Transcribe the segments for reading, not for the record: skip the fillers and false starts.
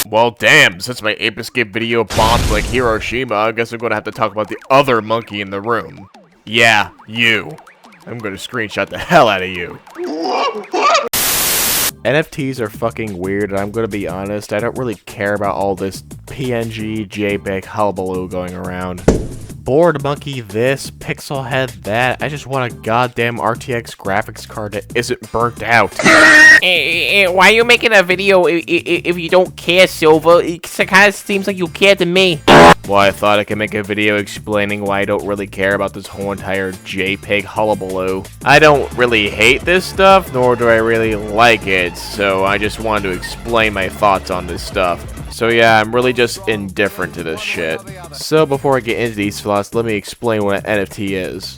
Well, damn, since my Ape Escape video bombed like Hiroshima, I guess I'm gonna have to talk about the other monkey in the room. Yeah, you. I'm gonna screenshot the hell out of you. NFTs are fucking weird, and I'm gonna be honest, I don't really care about all this PNG, JPEG hullabaloo going around. Board monkey this, pixel head that, I just want a goddamn RTX graphics card that isn't burnt out. Why are you making a video if you don't care, Silver? It kind of seems like you care to me. Well, I thought I could make a video explaining why I don't really care about this whole entire JPEG hullabaloo. I don't really hate this stuff, nor do I really like it, so I just wanted to explain my thoughts on this stuff. So yeah, I'm really just indifferent to this shit. So before I get into these thoughts, let me explain what an NFT is.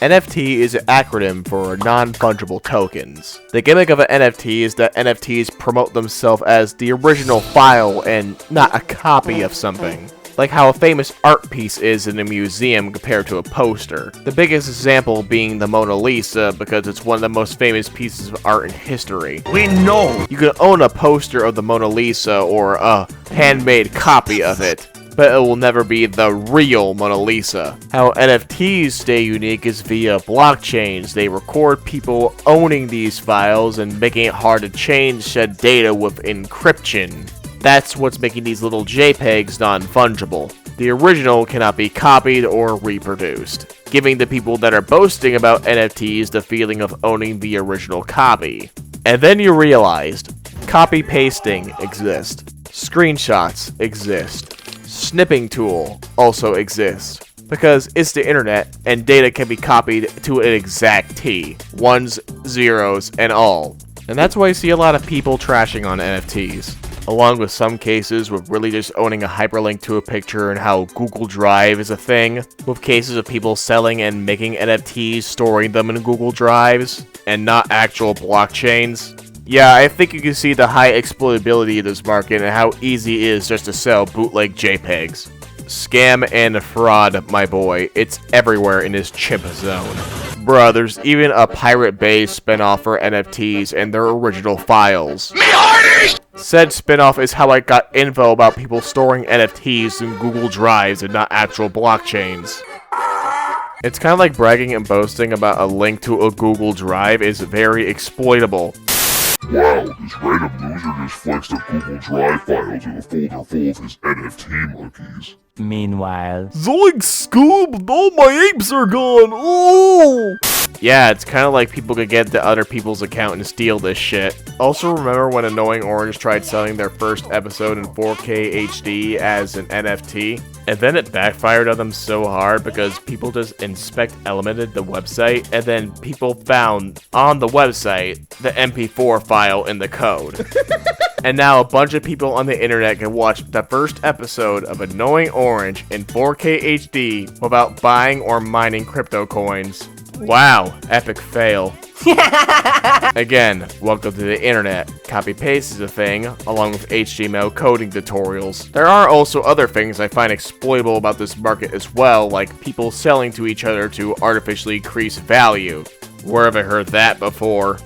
NFT is an acronym for non-fungible tokens. The gimmick of an NFT is that NFTs promote themselves as the original file and not a copy of something. Like how a famous art piece is in a museum compared to a poster. The biggest example being the Mona Lisa, because it's one of the most famous pieces of art in history. We know! You can own a poster of the Mona Lisa or a handmade copy of it, but it will never be the real Mona Lisa. How NFTs stay unique is via blockchains. They record people owning these files and making it hard to change said data with encryption. That's what's making these little JPEGs non-fungible. The original cannot be copied or reproduced, giving the people that are boasting about NFTs the feeling of owning the original copy. And then you realized, copy-pasting exists, screenshots exist, snipping tool also exists, because it's the internet and data can be copied to an exact T, ones, zeros, and all. And that's why you see a lot of people trashing on NFTs. Along with some cases with really just owning a hyperlink to a picture and how Google Drive is a thing, with cases of people selling and making NFTs, storing them in Google Drives, and not actual blockchains. Yeah, I think you can see the high exploitability of this market and how easy it is just to sell bootleg JPEGs. Scam and fraud, my boy, it's everywhere in this chip zone. Bruh, there's even a Pirate Bay spinoff for NFTs and their original files. Said spinoff is how I got info about people storing NFTs in Google Drives and not actual blockchains. It's kind of like bragging and boasting about a link to a Google Drive is very exploitable. Wow, this random loser just flexed a Google Drive file to a folder full of his NFT monkeys. Meanwhile, Zoink Scoob! All my apes are gone! Oh! Yeah, it's kind of like people could get to other people's account and steal this shit. Also remember when Annoying Orange tried selling their first episode in 4K HD as an NFT? And then it backfired on them so hard because people just elemented the website, and then people found on the website the MP4 file in the code. And now a bunch of people on the internet can watch the first episode of Annoying Orange in 4K HD without buying or mining crypto coins. Wow, epic fail. Again, welcome to the internet. Copy-paste is a thing, along with HTML coding tutorials. There are also other things I find exploitable about this market as well, like people selling to each other to artificially increase value. Where have I heard that before?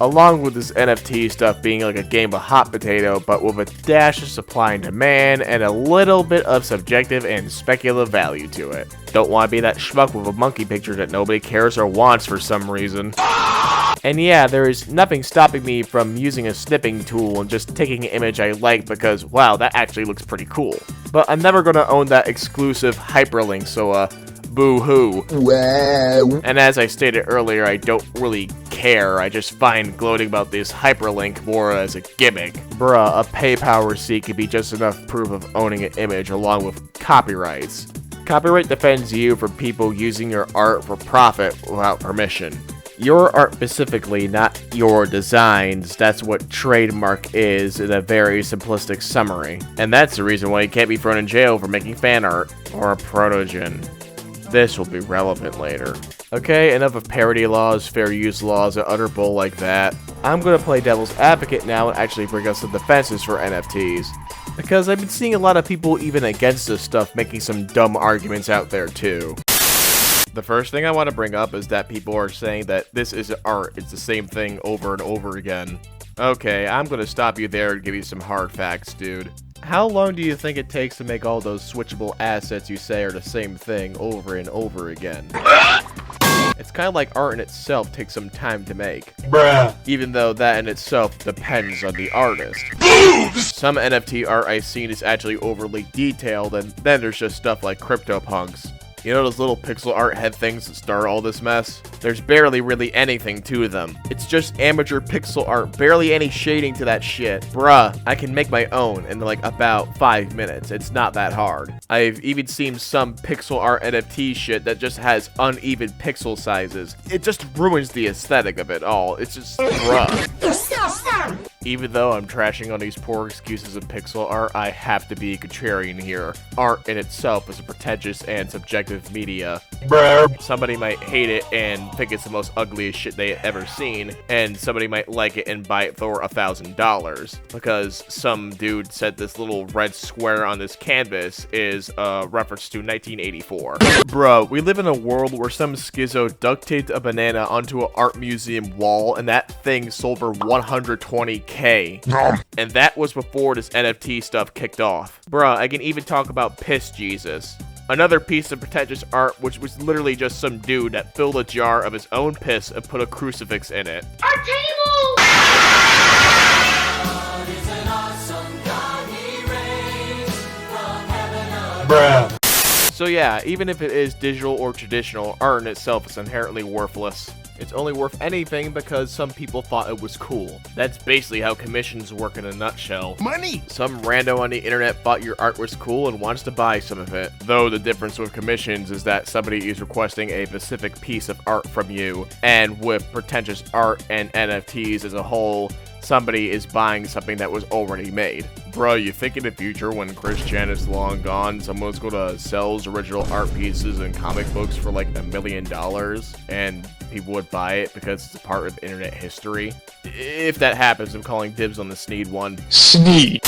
Along with this NFT stuff being like a game of hot potato, but with a dash of supply and demand, and a little bit of subjective and speculative value to it. Don't want to be that schmuck with a monkey picture that nobody cares or wants for some reason. And yeah, there is nothing stopping me from using a snipping tool and just taking an image I like because, wow, that actually looks pretty cool. But I'm never gonna own that exclusive hyperlink, so boo-hoo. wow. And as I stated earlier, I don't really care. I just find gloating about this hyperlink more as a gimmick. Bruh, a PayPal receipt could be just enough proof of owning an image along with copyrights. Copyright defends you from people using your art for profit without permission. Your art specifically, not your designs. That's what trademark is in a very simplistic summary. And that's the reason why you can't be thrown in jail for making fan art or a protogen. This will be relevant later. Okay, enough of parody laws, fair use laws, and utter bull like that. I'm gonna play devil's advocate now and actually bring up some defenses for NFTs. Because I've been seeing a lot of people even against this stuff making some dumb arguments out there too. The first thing I want to bring up is that people are saying that this isn't art, it's the same thing over and over again. Okay, I'm gonna stop you there and give you some hard facts, dude. How long do you think it takes to make all those switchable assets you say are the same thing over and over again? It's kind of like art in itself takes some time to make. Bruh. Even though that in itself depends on the artist. Some NFT art I've seen is actually overly detailed, and then there's just stuff like CryptoPunks. You know those little pixel art head things that start all this mess? There's barely really anything to them. It's just amateur pixel art, barely any shading to that shit. Bruh, I can make my own in like about 5 minutes. It's not that hard. I've even seen some pixel art NFT shit that just has uneven pixel sizes. It just ruins the aesthetic of it all. It's just, bruh. Even though I'm trashing on these poor excuses of pixel art, I have to be a contrarian here. Art in itself is a pretentious and subjective media. Bruh. Somebody might hate it and think it's the most ugliest shit they ever seen, and somebody might like it and buy it for $1,000 because some dude said this little red square on this canvas is a reference to 1984. Bruh, we live in a world where some schizo duct taped a banana onto an art museum wall, and that thing sold for $120K. And that was before this NFT stuff kicked off. Bruh, I can even talk about Piss Jesus. Another piece of pretentious art, which was literally just some dude that filled a jar of his own piss and put a crucifix in it. Our table! Bruh. So yeah, even if it is digital or traditional, art in itself is inherently worthless. It's only worth anything because some people thought it was cool. That's basically how commissions work in a nutshell. Money! Some rando on the internet thought your art was cool and wants to buy some of it. Though the difference with commissions is that somebody is requesting a specific piece of art from you, and with pretentious art and NFTs as a whole, somebody is buying something that was already made. Bro, you think in the future when Chris Chan is long gone, someone's gonna sell his original art pieces and comic books for like $1 million and people would buy it because it's a part of internet history? If that happens, I'm calling dibs on the Sneed one. Sneed!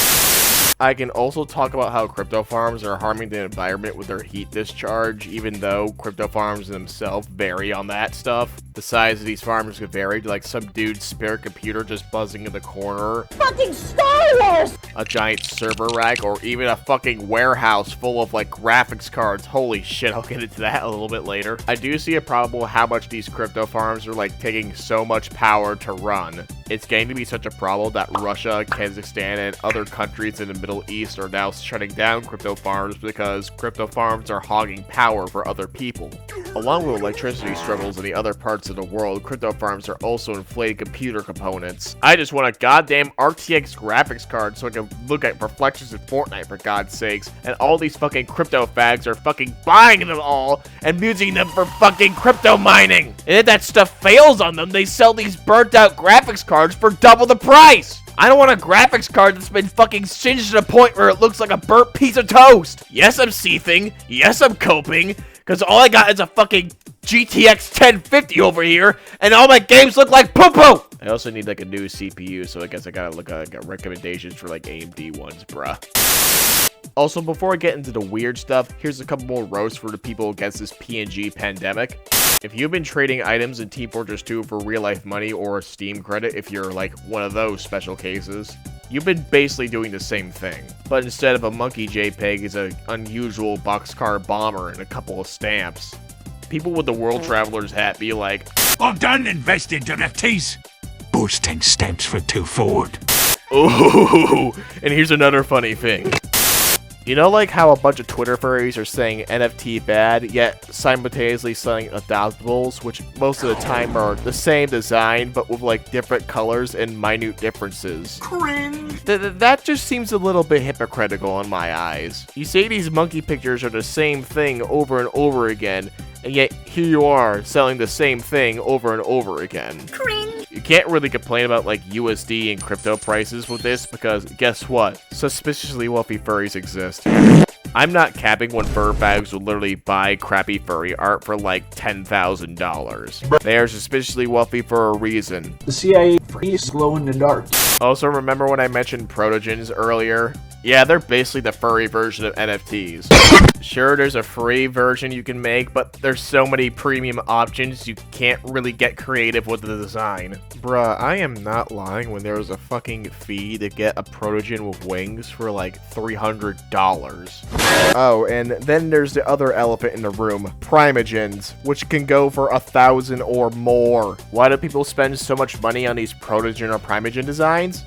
I can also talk about how crypto farms are harming the environment with their heat discharge, even though crypto farms themselves vary on that stuff. The size of these farms could vary to like some dude's spare computer just buzzing in the corner. Fucking Star Wars! A giant server rack, or even a fucking warehouse full of like graphics cards. Holy shit, I'll get into that a little bit later. I do see a problem with how much these crypto farms are like taking so much power to run. It's getting to be such a problem that Russia, Kazakhstan, and other countries in the Middle East are now shutting down crypto farms because crypto farms are hogging power for other people. Along with electricity struggles in the other parts of the world, crypto farms are also inflating computer components. I just want a goddamn RTX graphics card so I can look at reflections in Fortnite, for God's sakes, and all these fucking crypto fags are fucking buying them all and using them for fucking crypto mining. And if that stuff fails on them, they sell these burnt out graphics cards for double the price. I don't want a graphics card that's been fucking singed to the point where it looks like a burnt piece of toast. Yes, I'm seething. Yes, I'm coping. Because all I got is a fucking GTX 1050 over here, and all my games look like poo-poo! I also need like a new CPU, so I guess I gotta look at recommendations for like AMD ones, bruh. Also, before I get into the weird stuff, here's a couple more roasts for the people against this PNG pandemic. If you've been trading items in Team Fortress 2 for real-life money or Steam credit, if you're like one of those special cases, you've been basically doing the same thing. But instead of a monkey JPEG, is an unusual boxcar bomber and a couple of stamps. People with the World Traveler's hat be like, Well done, invest into NFTs. Boosting stamps for 2 forward. ooh, and here's another funny thing. You know, like how a bunch of Twitter furries are saying NFT bad, yet simultaneously selling adoptables, which most of the time are the same design, but with like different colors and minute differences. Cringe! That just seems a little bit hypocritical in my eyes. You say these monkey pictures are the same thing over and over again, and yet here you are selling the same thing over and over again. Cringe! You can't really complain about like USD and crypto prices with this because guess what? Suspiciously wealthy furries exist. I'm not capping when fur bags will literally buy crappy furry art for like $10,000. They are suspiciously wealthy for a reason. The CIA frees glow in the dark. Also, remember when I mentioned protogens earlier? Yeah, they're basically the furry version of NFTs. Sure, there's a free version you can make, but there's so many premium options you can't really get creative with the design. Bruh, I am not lying when there was a fucking fee to get a protogen with wings for like $300. Oh, and then there's the other elephant in the room, primogens, which can go for 1,000 or more. Why do people spend so much money on these protogen or primogen designs?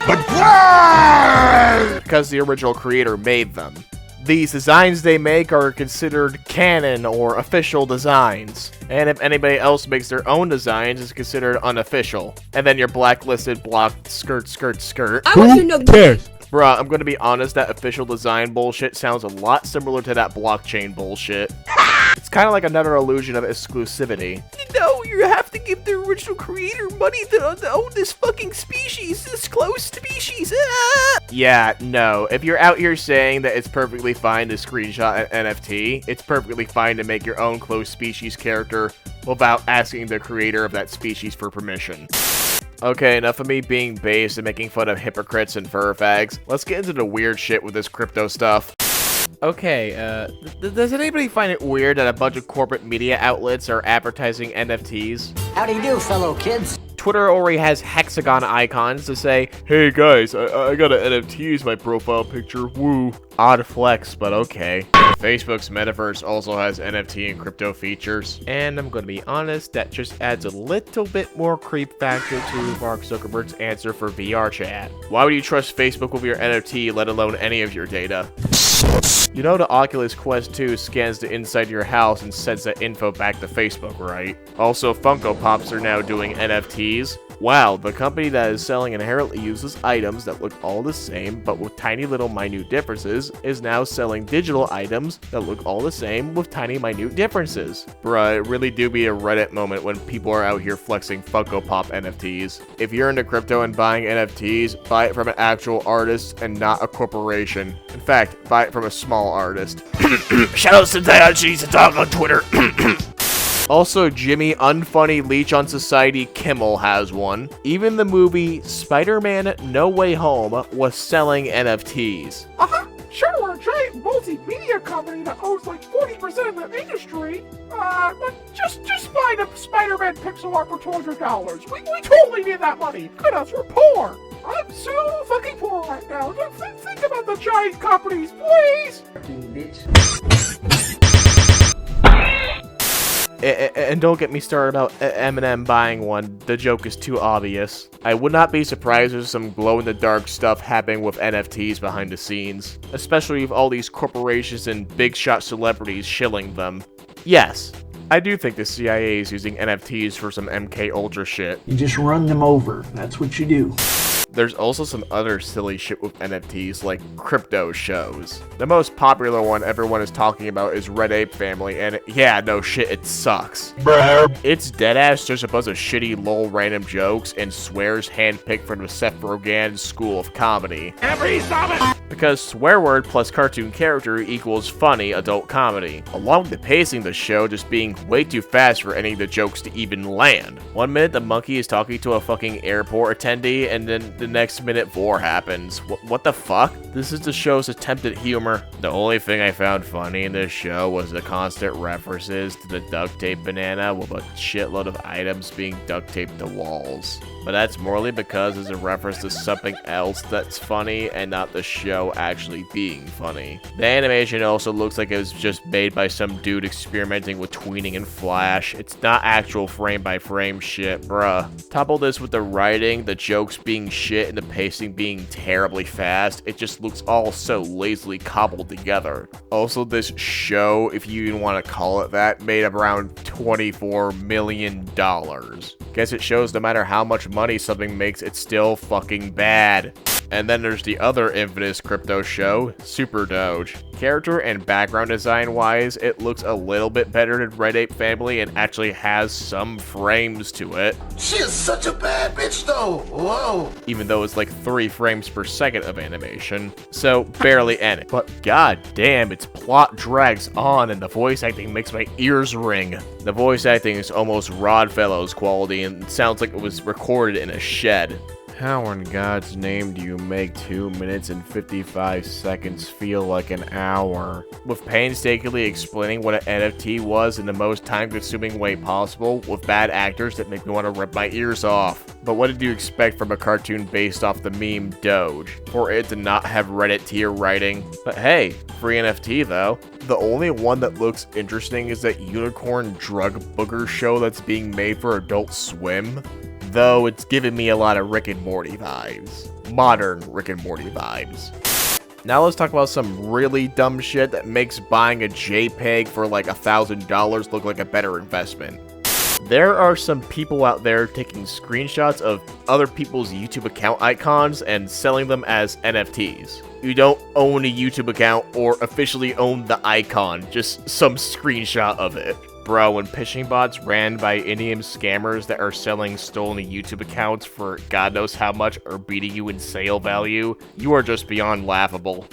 Because the original creator made them. These designs they make are considered canon or official designs. And if anybody else makes their own designs, it's considered unofficial. And then you're blacklisted, blocked, skirt. Who cares? Bruh, I'm gonna be honest, that official design bullshit sounds a lot similar to that blockchain bullshit. It's kind of like another illusion of exclusivity. No, you have to give the original creator money to own this fucking species, this close species. Yeah, no. If you're out here saying that it's perfectly fine to screenshot an NFT, it's perfectly fine to make your own close species character without asking the creator of that species for permission. Okay, enough of me being based and making fun of hypocrites and fur fags. Let's get into the weird shit with this crypto stuff. Okay, does anybody find it weird that a bunch of corporate media outlets are advertising NFTs? How do you do, fellow kids? Twitter already has hexagon icons to say, hey guys, I got an NFT as my profile picture, woo. Odd flex, but okay. Facebook's metaverse also has NFT and crypto features. And I'm gonna be honest, that just adds a little bit more creep factor to Mark Zuckerberg's answer for VR chat. Why would you trust Facebook with your NFT, let alone any of your data? You know the Oculus Quest 2 scans the inside of your house and sends that info back to Facebook, right? Also, Funko Pops are now doing NFTs. Wow, the company that is selling inherently useless items that look all the same but with tiny little minute differences is now selling digital items that look all the same with tiny minute differences. Bruh, it really do be a Reddit moment when people are out here flexing Funko Pop NFTs. If you're into crypto and buying NFTs, buy it from an actual artist and not a corporation. In fact, buy it from a small artist. Shoutouts to Diogenes the dog on Twitter. Also, Jimmy Unfunny Leech on Society Kimmel has one. Even the movie Spider-Man No Way Home was selling NFTs. Sure, we're a giant multimedia company that owns like 40% of the industry. But just buy the Spider-Man pixel art for $200. We totally need that money. Good us, we're poor. I'm so fucking poor right now. Think about the giant companies, please. And don't get me started about Eminem buying one. The joke is too obvious. I would not be surprised if some glow-in-the-dark stuff happening with NFTs behind the scenes, especially with all these corporations and big-shot celebrities shilling them. Yes, I do think the CIA is using NFTs for some MK Ultra shit. You just run them over. That's what you do. There's also some other silly shit with NFTs, like crypto shows. The most popular one everyone is talking about is RedApeFamily, and yeah, no shit, it sucks. Bruh. It's deadass just a bunch of shitty lol random jokes and swears handpicked from the Seth Rogen School of Comedy. Because swear word plus cartoon character equals funny adult comedy, along with the pacing of the show just being way too fast for any of the jokes to even land. 1 minute the monkey is talking to a fucking airport attendee, and then the next minute Vor happens. What the fuck? This is the show's attempt at humor. The only thing I found funny in this show was the constant references to the duct tape banana with a shitload of items being duct taped to walls. But that's morely because it's a reference to something else that's funny and not the show actually being funny. The animation also looks like it was just made by some dude experimenting with tweening in Flash. It's not actual frame by frame shit, bruh. Topple this with the writing, the jokes being shit, and the pacing being terribly fast. It just looks all so lazily cobbled together. Also, this show, if you even want to call it that, made around $24 million. Guess it shows no matter how much money something makes, it's still fucking bad. And then there's the other infamous crypto show, Super Doge. Character and background design wise, it looks a little bit better than RedApeFamily and actually has some frames to it. She is such a bad bitch though. Whoa. Even though it's like 3 frames per second of animation. So barely any. But god damn, its plot drags on and the voice acting makes my ears ring. The voice acting is almost Rodfellows quality and sounds like it was recorded in a shed. How in God's name do you make 2 minutes and 55 seconds feel like an hour? With painstakingly explaining what an NFT was in the most time-consuming way possible, with bad actors that make me want to rip my ears off. But what did you expect from a cartoon based off the meme Doge? For it to not have Reddit tier writing? But hey, free NFT though. The only one that looks interesting is that unicorn drug booger show that's being made for Adult Swim. Though it's giving me a lot of Rick and Morty vibes. Modern Rick and Morty vibes. Now let's talk about some really dumb shit that makes buying a JPEG for like $1,000 look like a better investment. There are some people out there taking screenshots of other people's YouTube account icons and selling them as NFTs. You don't own a YouTube account or officially own the icon, just some screenshot of it. Bro, when phishing bots ran by Indian scammers that are selling stolen YouTube accounts for God knows how much or beating you in sale value, you are just beyond laughable.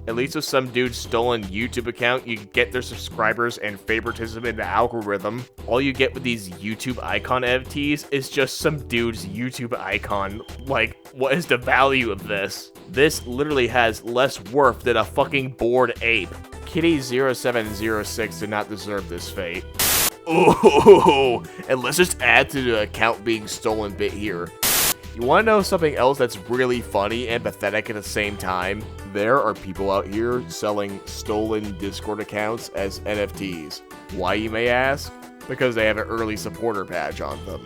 At least with some dude's stolen YouTube account, you get their subscribers and favoritism in the algorithm. All you get with these YouTube icon NFTs is just some dude's YouTube icon. Like, what is the value of this? This literally has less worth than a fucking Bored Ape. Kitty0706 did not deserve this fate. Ooh, and let's just add to the account being stolen bit here. You want to know something else that's really funny and pathetic at the same time? There are people out here selling stolen Discord accounts as NFTs. Why, you may ask? Because they have an early supporter badge on them.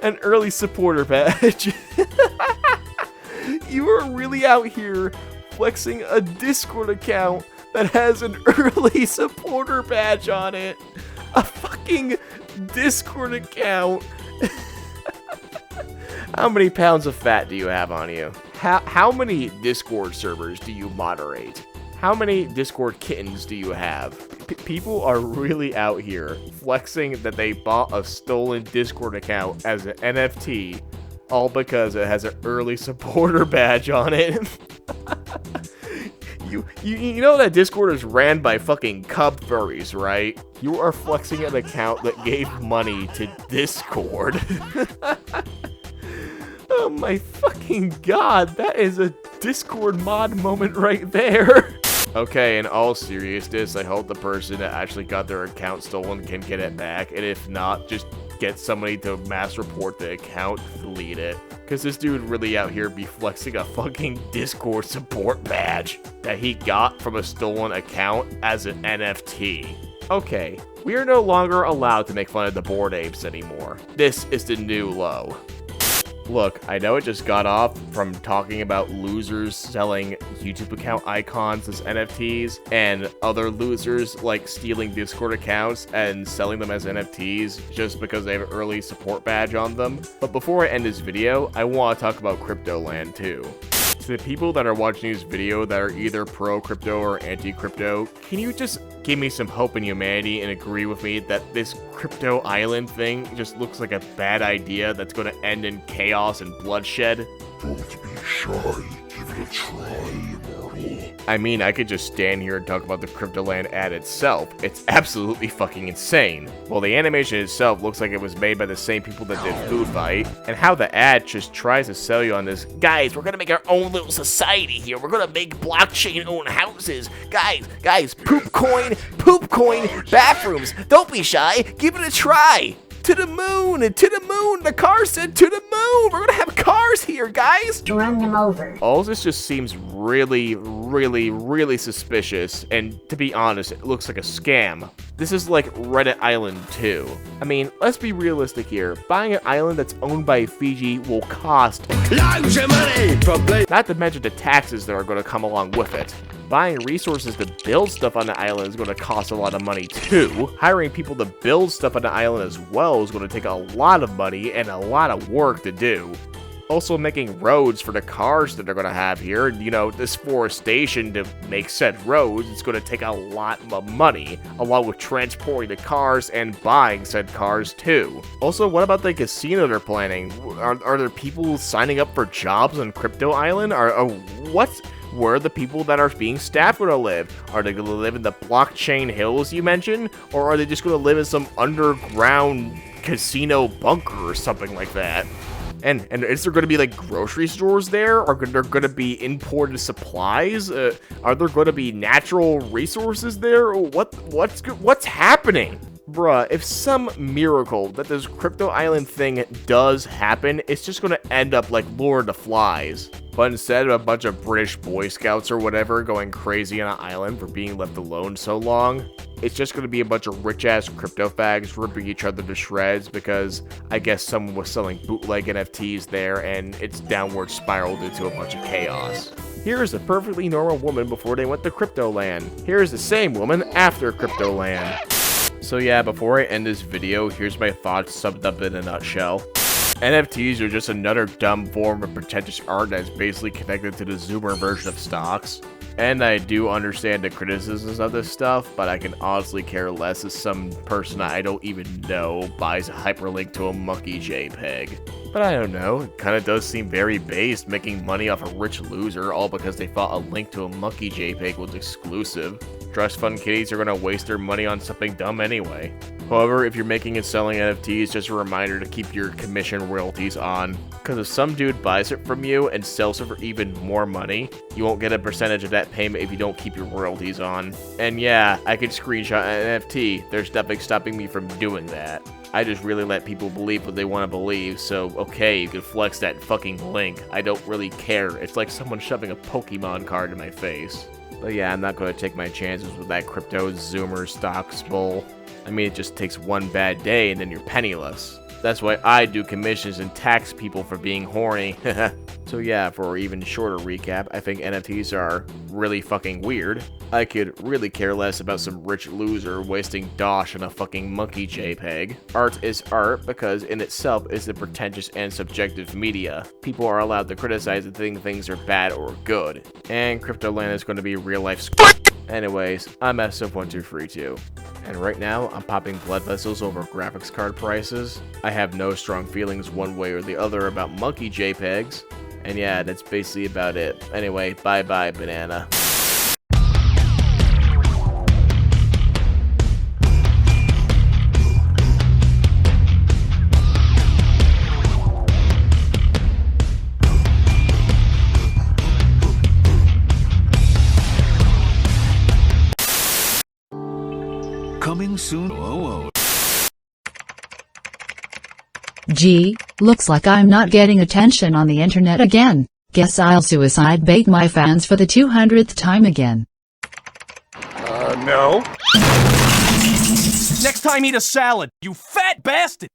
An early supporter badge. You are really out here flexing a Discord account that has an early supporter badge on it. A fucking Discord account. How many pounds of fat do you have on you? How many Discord servers do you moderate? How many Discord kittens do you have? People are really out here flexing that they bought a stolen Discord account as an NFT, all because it has an early supporter badge on it. You know that Discord is ran by fucking cub furries, right? You are flexing an account that gave money to Discord. Oh my fucking god, that is a Discord mod moment right there. Okay, in all seriousness, I hope the person that actually got their account stolen can get it back, and if not, just get somebody to mass report the account, delete it. Cause this dude really out here be flexing a fucking Discord support badge that he got from a stolen account as an NFT. Okay, we are no longer allowed to make fun of the Bored Apes anymore. This is the new low. Look, I know it just got off from talking about losers selling YouTube account icons as NFTs and other losers like stealing Discord accounts and selling them as NFTs just because they have an early support badge on them. But before I end this video, I want to talk about Cryptoland too. To the people that are watching this video that are either pro-crypto or anti-crypto, can you just give me some hope in humanity and agree with me that this crypto island thing just looks like a bad idea that's going to end in chaos and bloodshed? Don't be shy. Give it a try, immortal. I mean, I could just stand here and talk about the Cryptoland ad itself. It's absolutely fucking insane. Well, the animation itself looks like it was made by the same people that did Food Fight, and how the ad just tries to sell you on this, guys, we're gonna make our own little society here. We're gonna make blockchain-owned houses. Guys, poop coin, bathrooms. Don't be shy, give it a try. To the moon, the car said to the moon. We're gonna have cars here, guys. Run them over. All this just seems really suspicious, and to be honest, it looks like a scam. This is like Reddit Island 2. I mean, let's be realistic here. Buying an island that's owned by Fiji will cost loads of money, probably. Not to mention the taxes that are gonna come along with it. Buying resources to build stuff on the island is going to cost a lot of money too. Hiring people to build stuff on the island as well is going to take a lot of money and a lot of work to do. Also making roads for the cars that they're going to have here, you know, this forestation to make said roads, it's going to take a lot of money, along with transporting the cars and buying said cars too. Also, what about the casino they're planning? Are there people signing up for jobs on Crypto Island? Where are the people that are being staffed going to live? Are they going to live in the blockchain hills you mentioned? Or are they just going to live in some underground casino bunker or something like that. And is there going to be like grocery stores there? Are there going to be imported supplies? Are there going to be natural resources there? What's happening? Bruh, if some miracle that this crypto island thing does happen, it's just going to end up like Lord of the Flies. But instead of a bunch of British Boy Scouts or whatever going crazy on an island for being left alone so long, it's just going to be a bunch of rich-ass crypto fags ripping each other to shreds because I guess someone was selling bootleg NFTs there and it's downward spiraled into a bunch of chaos. Here's a perfectly normal woman before they went to Cryptoland. Here's the same woman after Cryptoland. So yeah, before I end this video, here's my thoughts summed up in a nutshell. NFTs are just another dumb form of pretentious art that's basically connected to the Zoomer version of stocks. And I do understand the criticisms of this stuff, but I can honestly care less if some person I don't even know buys a hyperlink to a monkey JPEG. But I don't know, it kinda does seem very based, making money off a rich loser all because they thought a link to a monkey JPEG was exclusive. Trust fund kitties are gonna waste their money on something dumb anyway. However, if you're making and selling NFTs, just a reminder to keep your commission royalties on. Because if some dude buys it from you and sells it for even more money, you won't get a percentage of that payment if you don't keep your royalties on. And yeah, I could screenshot an NFT. There's nothing stopping me from doing that. I just really let people believe what they want to believe, so okay, you can flex that fucking link. I don't really care. It's like someone shoving a Pokemon card in my face. But yeah, I'm not going to take my chances with that crypto Zoomer stocks bull. I mean, it just takes one bad day and then you're penniless. That's why I do commissions and tax people for being horny. So yeah, for an even shorter recap, I think NFTs are really fucking weird. I could really care less about some rich loser wasting dosh on a fucking monkey JPEG. Art is art because in itself is a pretentious and subjective media. People are allowed to criticize and think things are bad or good. And Cryptoland is going to be real life Anyways, I'm SF1232. And right now, I'm popping blood vessels over graphics card prices. I have no strong feelings one way or the other about monkey JPEGs. And yeah, that's basically about it. Anyway, bye-bye, banana. Coming soon. Oh. Gee, looks like I'm not getting attention on the internet again. Guess I'll suicide bait my fans for the 200th time again. No. Next time eat a salad, you fat bastard!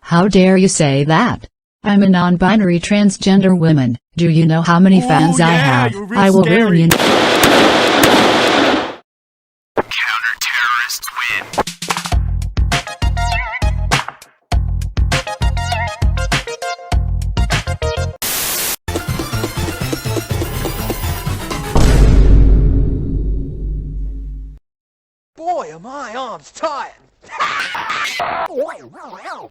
How dare you say that? I'm a non-binary transgender woman. Do you know how many fans I have? You're real I will scary. ruin you. Counter-terrorists win. Boy, are my arms tired.